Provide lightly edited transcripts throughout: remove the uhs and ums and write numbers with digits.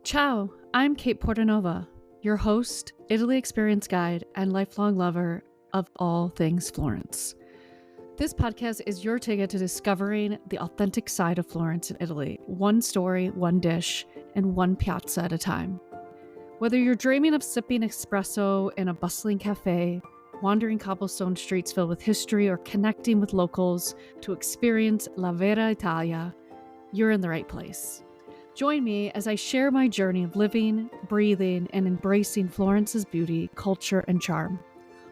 Ciao, I'm Kate Portanova, your host, Italy Experience Guide, and lifelong lover of all things Florence. This podcast is your ticket to discovering the authentic side of Florence in Italy, one story, one dish, and one piazza at a time. Whether you're dreaming of sipping espresso in a bustling cafe, wandering cobblestone streets filled with history, or connecting with locals to experience La Vera Italia, you're in the right place. Join me as I share my journey of living, breathing, and embracing Florence's beauty, culture, and charm.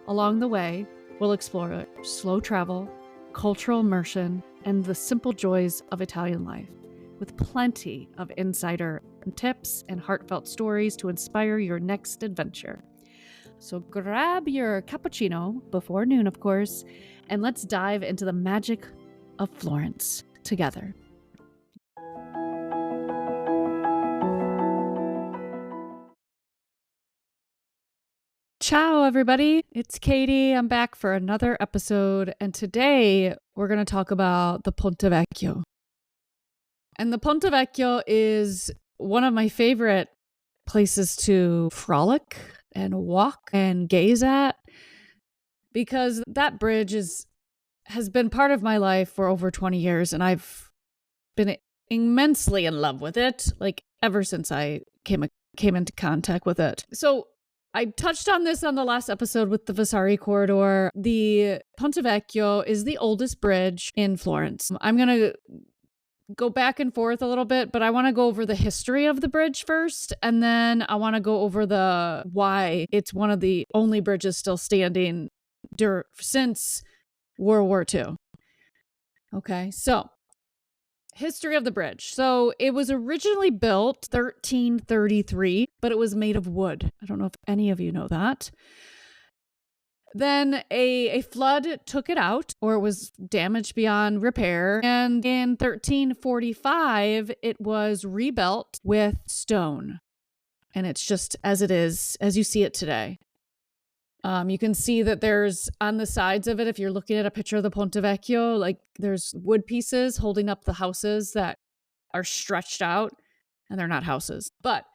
Along the way, we'll explore slow travel, cultural immersion, and the simple joys of Italian life, with plenty of insider tips and heartfelt stories to inspire your next adventure. So grab your cappuccino, before noon of course, and let's dive into the magic of Florence together. Ciao, everybody. It's Katie. I'm back for another episode, and today we're going to talk about the Ponte Vecchio. And the Ponte Vecchio is one of my favorite places to frolic and walk and gaze at, because that bridge has been part of my life for over 20 years, and I've been immensely in love with it, like ever since I came into contact with it. So I touched on this on the last episode with the Vasari corridor. The Ponte Vecchio is the oldest bridge in Florence. I'm going to go back and forth a little bit, but I want to go over the history of the bridge first, and then I want to go over the why it's one of the only bridges still standing since World War II. Okay, so history of the bridge. So it was originally built 1333, but it was made of wood. I don't know if any of you know that. Then a flood took it out, or it was damaged beyond repair. And in 1345, it was rebuilt with stone. And it's just as it is, as you see it today. You can see that there's on the sides of it, if you're looking at a picture of the Ponte Vecchio, like there's wood pieces holding up the houses that are stretched out, and they're not houses. But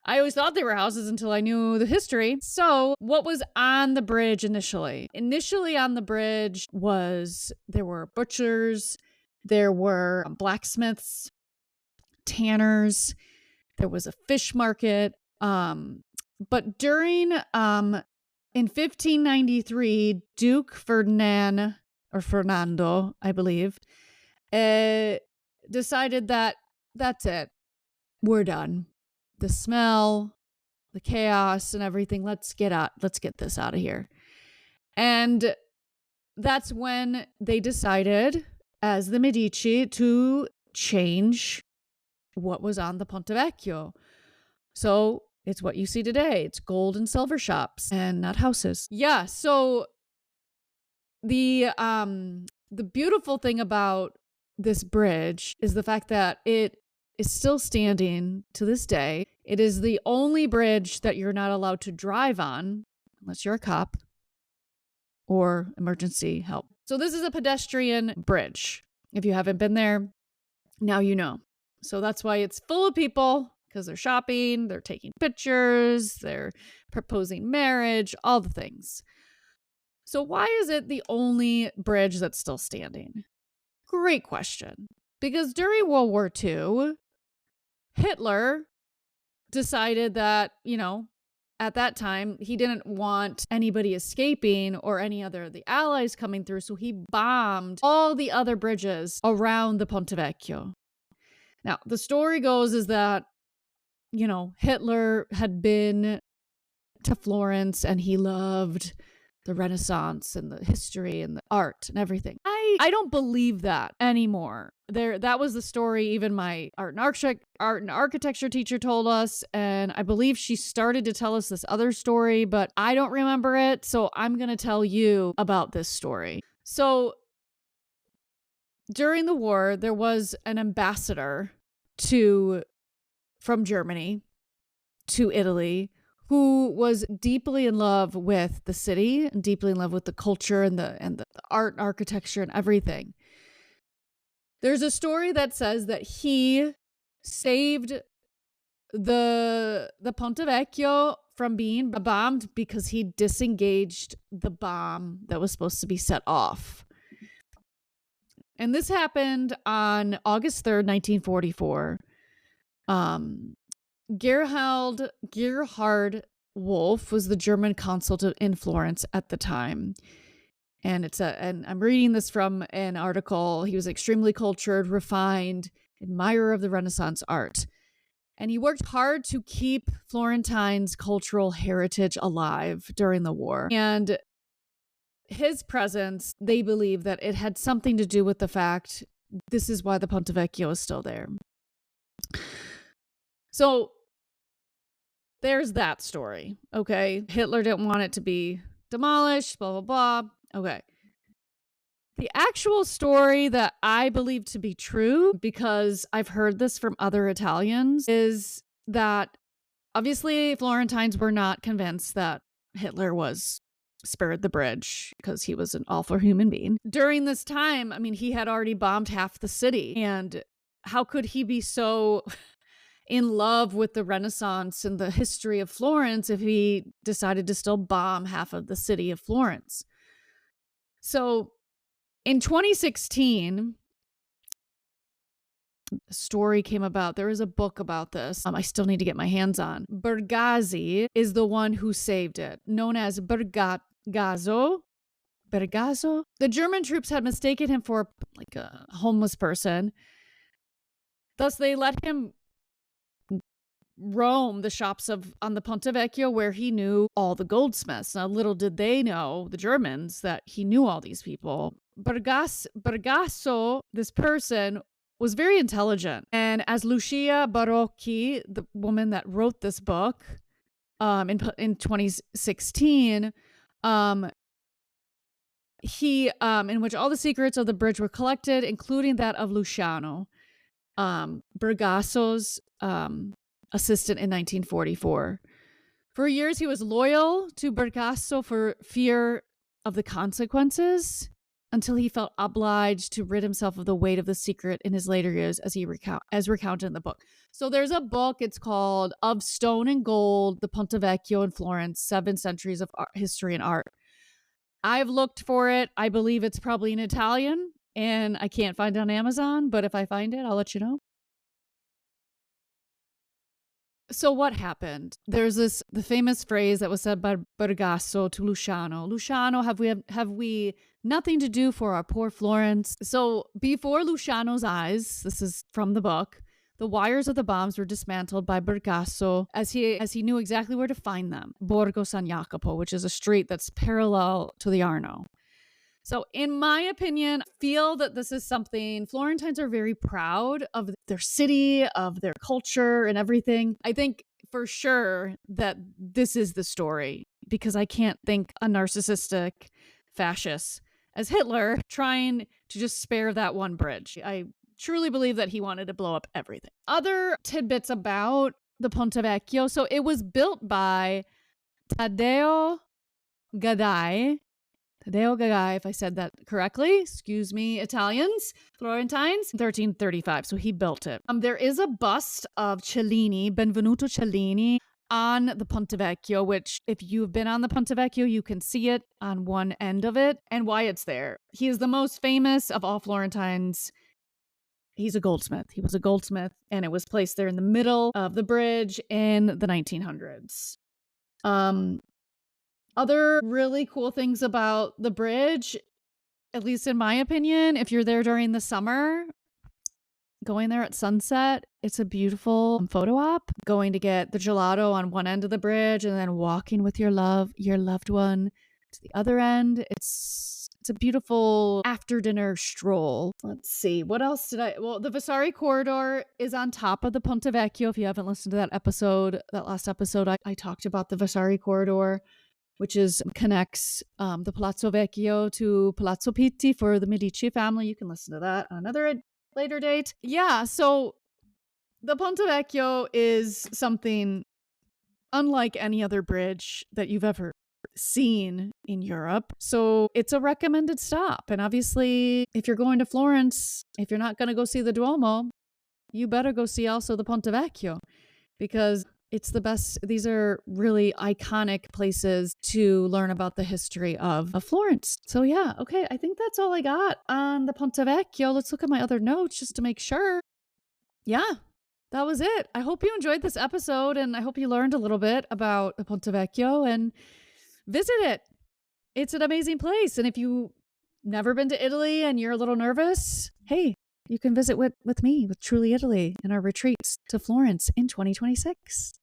I always thought they were houses until I knew the history. So what was on the bridge initially? Initially on the bridge there were butchers, there were blacksmiths, tanners, there was a fish market. But during in 1593, Duke Ferdinando, I believe, decided that that's it. We're done. The smell, the chaos, and everything. Let's get this out of here. And that's when they decided, as the Medici, to change what was on the Ponte Vecchio. So it's what you see today. It's gold and silver shops and not houses. Yeah, so the beautiful thing about this bridge is the fact that it is still standing to this day. It is the only bridge that you're not allowed to drive on unless you're a cop or emergency help. So this is a pedestrian bridge. If you haven't been there, now you know. So that's why it's full of people, because they're shopping, they're taking pictures, they're proposing marriage, all the things. So why is it the only bridge that's still standing? Great question. Because during World War II, Hitler decided that, at that time, he didn't want anybody escaping or any other of the Allies coming through, so he bombed all the other bridges around the Ponte Vecchio. Now, the story goes is that Hitler had been to Florence and he loved the Renaissance and the history and the art and everything. I don't believe that anymore. That was the story even my art and architecture teacher told us, and I believe she started to tell us this other story, but I don't remember it, so I'm going to tell you about this story. So during the war, there was an ambassador from Germany to Italy who was deeply in love with the city and deeply in love with the culture and the art and architecture and everything. There's a story that says that he saved the Ponte Vecchio from being bombed because he disengaged the bomb that was supposed to be set off. And this happened on August 3rd, 1944. Gerhard Wolf was the German consul in Florence at the time. And and I'm reading this from an article. He was extremely cultured, refined, admirer of the Renaissance art. And he worked hard to keep Florentine's cultural heritage alive during the war. And his presence, they believe that it had something to do with the fact this is why the Ponte Vecchio is still there. So there's that story, okay? Hitler didn't want it to be demolished, blah, blah, blah. Okay. The actual story that I believe to be true, because I've heard this from other Italians, is that obviously Florentines were not convinced that Hitler was spared the bridge because he was an awful human being. During this time, I mean, he had already bombed half the city. And how could he be so in love with the Renaissance and the history of Florence if he decided to still bomb half of the city of Florence? So in 2016, a story came about. There is a book about this. I still need to get my hands on. Bergazzi is the one who saved it, known as Bergazzo. The German troops had mistaken him for like a homeless person. Thus, they let him roam the shops on the Ponte Vecchio where he knew all the goldsmiths. Now, little did they know, the Germans, that he knew all these people. Bergasso, this person, was very intelligent. And as Lucia Barocchi, the woman that wrote this book in 2016, in which all the secrets of the bridge were collected, including that of Luciano, Bergasso's assistant in 1944. For years, he was loyal to Bergasso for fear of the consequences until he felt obliged to rid himself of the weight of the secret in his later years, as recounted in the book. So there's a book, it's called Of Stone and Gold, the Ponte Vecchio in Florence, 7 Centuries of History and Art. I've looked for it. I believe it's probably in Italian, and I can't find it on Amazon, but if I find it, I'll let you know. So what happened? There's the famous phrase that was said by Bergasso to Luciano. Luciano, have we nothing to do for our poor Florence? So before Luciano's eyes, this is from the book, the wires of the bombs were dismantled by Bergasso as he knew exactly where to find them. Borgo San Jacopo, which is a street that's parallel to the Arno. So in my opinion, I feel that this is something Florentines are very proud of their city, of their culture and everything. I think for sure that this is the story because I can't think a narcissistic fascist as Hitler trying to just spare that one bridge. I truly believe that he wanted to blow up everything. Other tidbits about the Ponte Vecchio. So it was built by Taddeo Gadai, if I said that correctly. Excuse me, Italians, Florentines, 1335. So he built it. There is a bust of Cellini, Benvenuto Cellini, on the Ponte Vecchio, which if you've been on the Ponte Vecchio, you can see it on one end of it and why it's there. He is the most famous of all Florentines. He's a goldsmith. He was a goldsmith, and it was placed there in the middle of the bridge in the 1900s. Other really cool things about the bridge, at least in my opinion, if you're there during the summer, going there at sunset, it's a beautiful photo op. Going to get the gelato on one end of the bridge and then walking with your loved one to the other end. It's a beautiful after dinner stroll. Let's see. What else the Vasari corridor is on top of the Ponte Vecchio. If you haven't listened to that last episode, I talked about the Vasari corridor, which connects the Palazzo Vecchio to Palazzo Pitti for the Medici family. You can listen to that on another later date. Yeah, so the Ponte Vecchio is something unlike any other bridge that you've ever seen in Europe. So it's a recommended stop. And obviously, if you're going to Florence, if you're not going to go see the Duomo, you better go see also the Ponte Vecchio, because it's the best. These are really iconic places to learn about the history of Florence. So yeah, okay, I think that's all I got on the Ponte Vecchio. Let's look at my other notes just to make sure. Yeah, that was it. I hope you enjoyed this episode, and I hope you learned a little bit about the Ponte Vecchio and visit it. It's an amazing place. And if you've never been to Italy and you're a little nervous, hey, you can visit with me, with Truly Italy, in our retreats to Florence in 2026.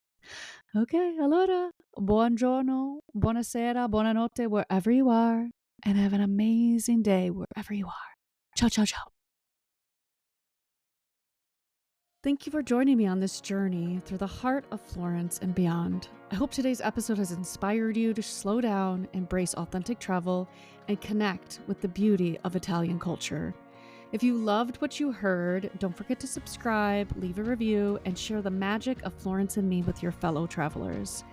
Okay, allora, buongiorno, buonasera, buonanotte, wherever you are, and have an amazing day wherever you are. Ciao, ciao, ciao. Thank you for joining me on this journey through the heart of Florence and beyond. I hope today's episode has inspired you to slow down, embrace authentic travel, and connect with the beauty of Italian culture. If you loved what you heard, don't forget to subscribe, leave a review, and share the magic of Florence and me with your fellow travelers.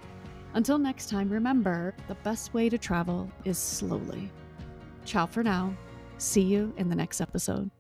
Until next time, remember, the best way to travel is slowly. Ciao for now. See you in the next episode.